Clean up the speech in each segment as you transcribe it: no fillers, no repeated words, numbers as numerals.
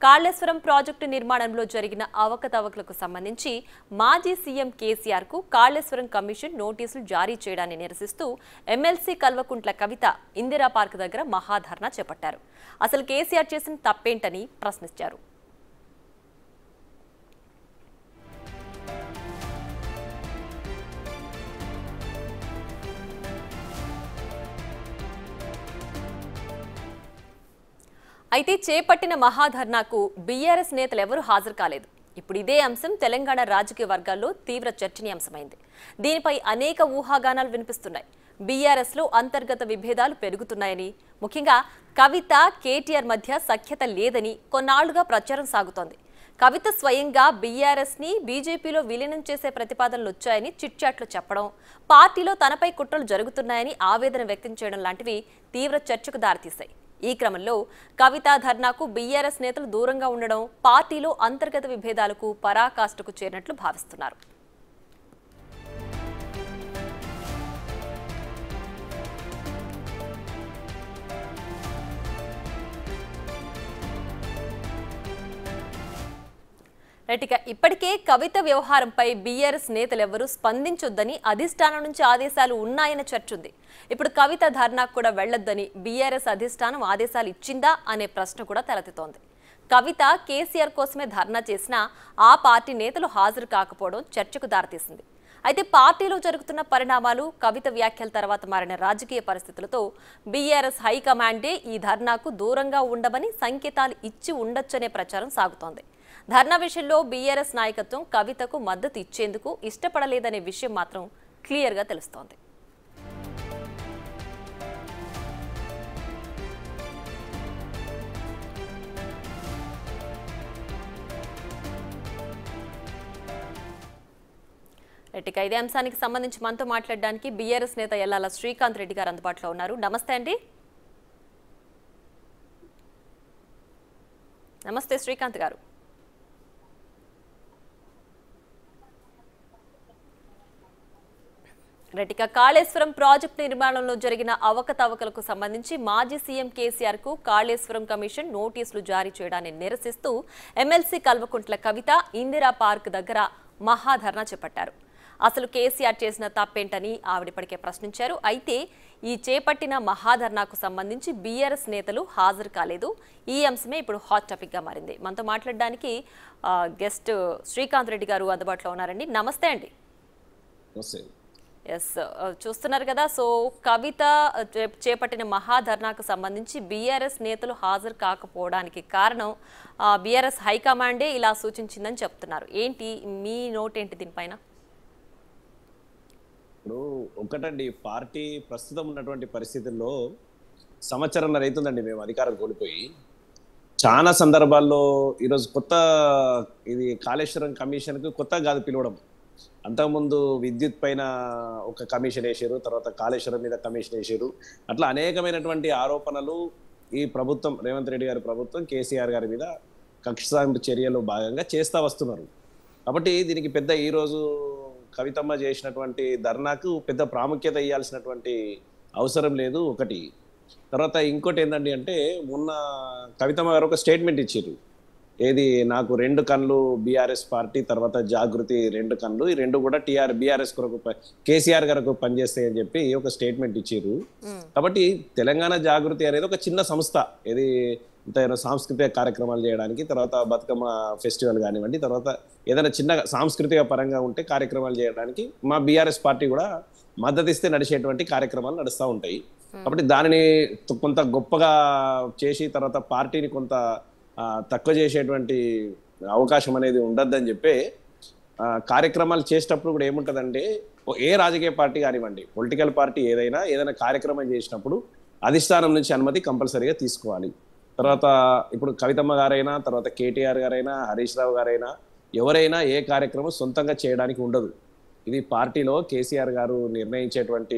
Kaleshwaram project నిర్మాణంలో జరిగిన అవకతవకలకు సంబంధించి మాజీ సీఎం కేసీఆర్ కు కాళేశ్వరం కమిషన్ నోటీసులు జారీ చేయడాన్ని నిరసిస్తూ ఎమ్మెల్సీ కల్వకుంట్ల కవిత ఇందిరా పార్క్ దగ్గర మహాధర్నా చేపట్టారు. అసలు కేసీఆర్ చేసిన తప్పేంటని ప్రశ్నించారు. అయితే చేపట్టిన మహాధర్నాకు బీఆర్ఎస్ నేతలు ఎవరూ హాజరు కాలేదు. ఇప్పుడు ఇదే అంశం తెలంగాణ రాజకీయ వర్గాల్లో తీవ్ర చర్చనీయాంశమైంది. దీనిపై అనేక ఊహాగానాలు వినిపిస్తున్నాయి. బీఆర్ఎస్ లో అంతర్గత విభేదాలు పెరుగుతున్నాయని, ముఖ్యంగా కవిత కేటీఆర్ మధ్య సఖ్యత లేదని కొన్నాళ్లుగా ప్రచారం సాగుతోంది. కవిత స్వయంగా బీఆర్ఎస్ ని బీజేపీలో విలీనం చేసే ప్రతిపాదనలు వచ్చాయని చిట్చాట్లు చెప్పడం, పార్టీలో తనపై కుట్రలు జరుగుతున్నాయని ఆవేదన వ్యక్తం చేయడం లాంటివి తీవ్ర చర్చకు దారితీశాయి. ఈ క్రమంలో కవిత ధర్నాకు బీఆర్ఎస్ నేతలు దూరంగా ఉండడం పార్టీలో అంతర్గత విభేదాలకు పరాకాష్ఠకు చేరినట్లు భావిస్తున్నారు. ఇప్పటికే కవిత వ్యవహారంపై బీఆర్ఎస్ నేతలెవరూ స్పందించొద్దని అధిష్టానం నుంచి ఆదేశాలు ఉన్నాయన్న చర్చ ఉంది. ఇప్పుడు కవిత ధర్నాకు కూడా వెళ్లొద్దని బీఆర్ఎస్ అధిష్టానం ఆదేశాలు ఇచ్చిందా అనే ప్రశ్న కూడా తలెత్తుతోంది. కవిత కేసీఆర్ కోసమే ధర్నా చేసినా ఆ పార్టీ నేతలు హాజరు కాకపోవడం చర్చకు దారితీసింది. అయితే పార్టీలో జరుగుతున్న పరిణామాలు, కవిత వ్యాఖ్యల తర్వాత మారిన రాజకీయ పరిస్థితులతో బీఆర్ఎస్ హైకమాండే ఈ ధర్నాకు దూరంగా ఉండమని సంకేతాలు ఇచ్చి ఉండొచ్చనే ప్రచారం సాగుతోంది. ధర్నా విషయంలో బీఆర్ఎస్ నాయకత్వం కవితకు మద్దతు ఇచ్చేందుకు ఇష్టపడలేదనే విషయం మాత్రం క్లియర్గా తెలుస్తోంది. ఇదే అంశానికి సంబంధించి మనతో మాట్లాడడానికి బీఆర్ఎస్ నేత యల్లాల శ్రీకాంత్ రెడ్డి గారు అందుబాటులో ఉన్నారు. నమస్తే అండి. నమస్తే శ్రీకాంత్ గారు. కాళేశ్వరం ప్రాజెక్టు నిర్మాణంలో జరిగిన అవకతవకలకు సంబంధించి మాజీ సీఎం కేసీఆర్ కు కాళేశ్వరం కమిషన్ నోటీసులు జారీ చేయడాన్ని నిరసిస్తూ ఎమ్మెల్సీ కల్వకుంట్ల కవిత ఇందిరా పార్క్ దగ్గర మహాధర్నా చేపట్టారు. అసలు కేసీఆర్ చేసిన తప్పేంటని ఆవిడిప్పటికే ప్రశ్నించారు. అయితే ఈ చేపట్టిన మహాధర్నాకు సంబంధించి బీఆర్ఎస్ నేతలు హాజరు కాలేదు. ఈ అంశమే ఇప్పుడు హాట్ టాపిక్ గా మారింది. మనతో మాట్లాడడానికి గెస్ట్ శ్రీకాంత్ రెడ్డి గారు అందుబాటులో ఉన్నారండి. నమస్తే అండి. ఎస్, చూస్తున్నారు కదా. సో కవిత చేపట్టిన మహాధర్నాకు సంబంధించి బీఆర్ఎస్ నేతలు హాజరు కాకపోవడానికి కారణం బీఆర్ఎస్ హైకమాండే ఇలా సూచించిందని చెప్తున్నారు. ఏంటి మీ నోట్ ఏంటి దీనిపైన? ఇప్పుడు ఒకటండి, పార్టీ ప్రస్తుతం ఉన్నటువంటి పరిస్థితుల్లో సంవత్సరంన్నర అవుతుందండి మేము అధికారం కోల్పోయి. చాలా సందర్భాల్లో ఈరోజు కొత్త ఇది కాళేశ్వరం కమిషన్కు కొత్త కాదు పిలవడం. అంతకుముందు విద్యుత్ పైన ఒక కమిషన్ వేసారు, తర్వాత కాళేశ్వరం మీద కమిషన్ వేసారు. అట్లా అనేకమైనటువంటి ఆరోపణలు ఈ ప్రభుత్వం, రేవంత్ రెడ్డి గారి ప్రభుత్వం కేసీఆర్ గారి మీద కక్ష సాధింపు చర్యలు భాగంగా చేస్తూ వస్తున్నారు. కాబట్టి దీనికి పెద్ద ఈరోజు కవితమ్మ చేసినటువంటి ధర్నాకు పెద్ద ప్రాముఖ్యత ఇవ్వాల్సినటువంటి అవసరం లేదు ఒకటి. తర్వాత ఇంకోటి ఏంటండి అంటే, మొన్న కవితమ్మ గారు ఒక స్టేట్మెంట్ ఇచ్చారు. ఏది, నాకు 2 కళ్ళు బీఆర్ఎస్ పార్టీ, తర్వాత జాగృతి 2 కళ్ళు, ఈ 2 కూడా బీఆర్ఎస్ కొరకు కేసీఆర్ గారికి పనిచేస్తాయని చెప్పి ఒక స్టేట్మెంట్ ఇచ్చారు. కాబట్టి తెలంగాణ జాగృతి అనేది ఒక చిన్న సంస్థ, ఇది ఇంత సాంస్కృతిక కార్యక్రమాలు చేయడానికి, తర్వాత బతుకమ్మ ఫెస్టివల్ కానివ్వండి, తర్వాత ఏదైనా చిన్న సాంస్కృతిక పరంగా ఉంటే కార్యక్రమాలు చేయడానికి మా బీఆర్ఎస్ పార్టీ కూడా మద్దతు ఇస్తే నడిచేటువంటి కార్యక్రమాలు నడుస్తూ ఉంటాయి. కాబట్టి దానిని కొంత గొప్పగా చేసి తర్వాత పార్టీని కొంత తక్కువ చేసేటువంటి అవకాశం అనేది ఉండద్దని చెప్పి కార్యక్రమాలు చేసేటప్పుడు కూడా ఏముంటుందంటే, ఏ రాజకీయ పార్టీ కానివ్వండి, పొలిటికల్ పార్టీ ఏదైనా కార్యక్రమం చేసినప్పుడు అధిష్టానం నుంచి అనుమతి కంపల్సరీగా తీసుకోవాలి. తర్వాత ఇప్పుడు కవితమ్మ గారైనా, తర్వాత కేటీఆర్ గారైనా, హరీష్ రావు గారైనా, ఎవరైనా ఏ కార్యక్రమం సొంతంగా చేయడానికి ఉండదు. ఇది పార్టీలో కేసీఆర్ గారు నిర్ణయించేటువంటి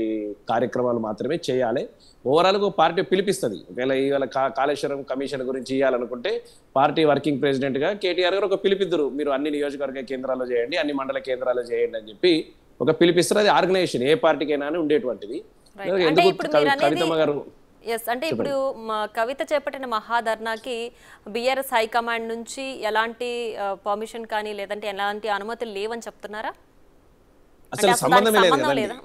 కార్యక్రమాలు మాత్రమే చేయాలి. ఓవరాల్గా పార్టీ పిలిపిస్తుంది. ఇవాళ కాళేశ్వరం కమిషన్ గురించి ఇవ్వాలనుకుంటే పార్టీ వర్కింగ్ ప్రెసిడెంట్గా కేటీఆర్ గారు ఒక పిలిపిద్దరు, మీరు అన్ని నియోజకవర్గ కేంద్రాల్లో చేయండి, అన్ని మండల కేంద్రాల్లో చేయండి అని చెప్పి ఒక పిలిపిస్తారు. అది ఆర్గనైజేషన్ ఏ పార్టీకైనా ఉండేటువంటిది. ఎందుకు కవితమ్మ గారు ఎస్ అంటే ఇప్పుడు కవిత చేపట్టిన మహాధర్నాకి బీఆర్ఎస్ హైకమాండ్ నుంచి ఎలాంటి పర్మిషన్ కానీ లేదంటే ఎలాంటి అనుమతులు లేవని చెప్తున్నారా? అంటే అసలు అసలు దానికి సంబంధమే లేదు సంబంధం కదండి. లేదా?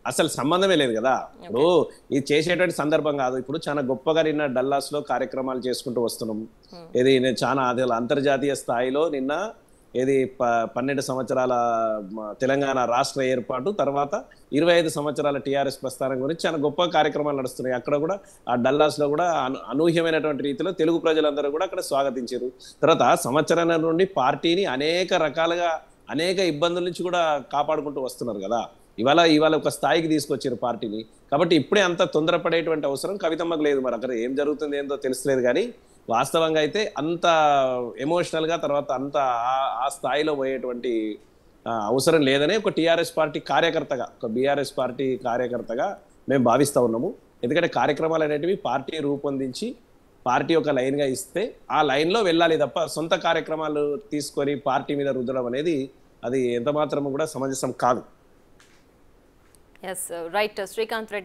అసలు సంబంధమే లేదు కదా. ఇప్పుడు ఇది చేసేటువంటి సందర్భం కాదు. ఇప్పుడు చాలా గొప్పగా నిన్న డల్లాస్ లో కార్యక్రమాలు చేసుకుంటూ వస్తున్నాం. ఇది నేను చాలా అది అంతర్జాతీయ స్థాయిలో నిన్న ఏది 12 సంవత్సరాల తెలంగాణ రాష్ట్ర ఏర్పాటు తర్వాత 25 సంవత్సరాల టీఆర్ఎస్ ప్రస్థానం గురించి చాలా గొప్ప కార్యక్రమాలు నడుస్తున్నాయి. అక్కడ కూడా ఆ డల్లాస్ లో కూడా అనూహ్యమైనటువంటి రీతిలో తెలుగు ప్రజలందరూ కూడా అక్కడ స్వాగతించారు. తర్వాత సంవత్సరాల నుండి పార్టీని అనేక రకాలుగా అనేక ఇబ్బందుల నుంచి కూడా కాపాడుకుంటూ వస్తున్నారు కదా. ఇవాళ ఒక స్థాయికి తీసుకొచ్చారు పార్టీని. కాబట్టి ఇప్పుడే అంత తొందరపడేటువంటి అవసరం కవితమ్మకు లేదు. మరి అక్కడ ఏం జరుగుతుంది ఏందో తెలుస్తలేదు కానీ వాస్తవంగా అయితే అంత ఎమోషనల్ గా తర్వాత అంత ఆ స్థాయిలో పోయేటువంటి అవసరం లేదని ఒక టీఆర్ఎస్ పార్టీ కార్యకర్తగా ఒక బీఆర్ఎస్ పార్టీ కార్యకర్తగా మేము భావిస్తా ఉన్నాము. ఎందుకంటే కార్యక్రమాలు అనేటివి పార్టీ రూపొందించి పార్టీ ఒక లైన్ గా ఇస్తే ఆ లైన్ లో వెళ్ళాలి తప్ప సొంత కార్యక్రమాలు తీసుకొని పార్టీ మీద రుద్దడం అనేది అది ఎంత మాత్రము కూడా సమంజసం కాదు. Yes right Srikanth Reddy.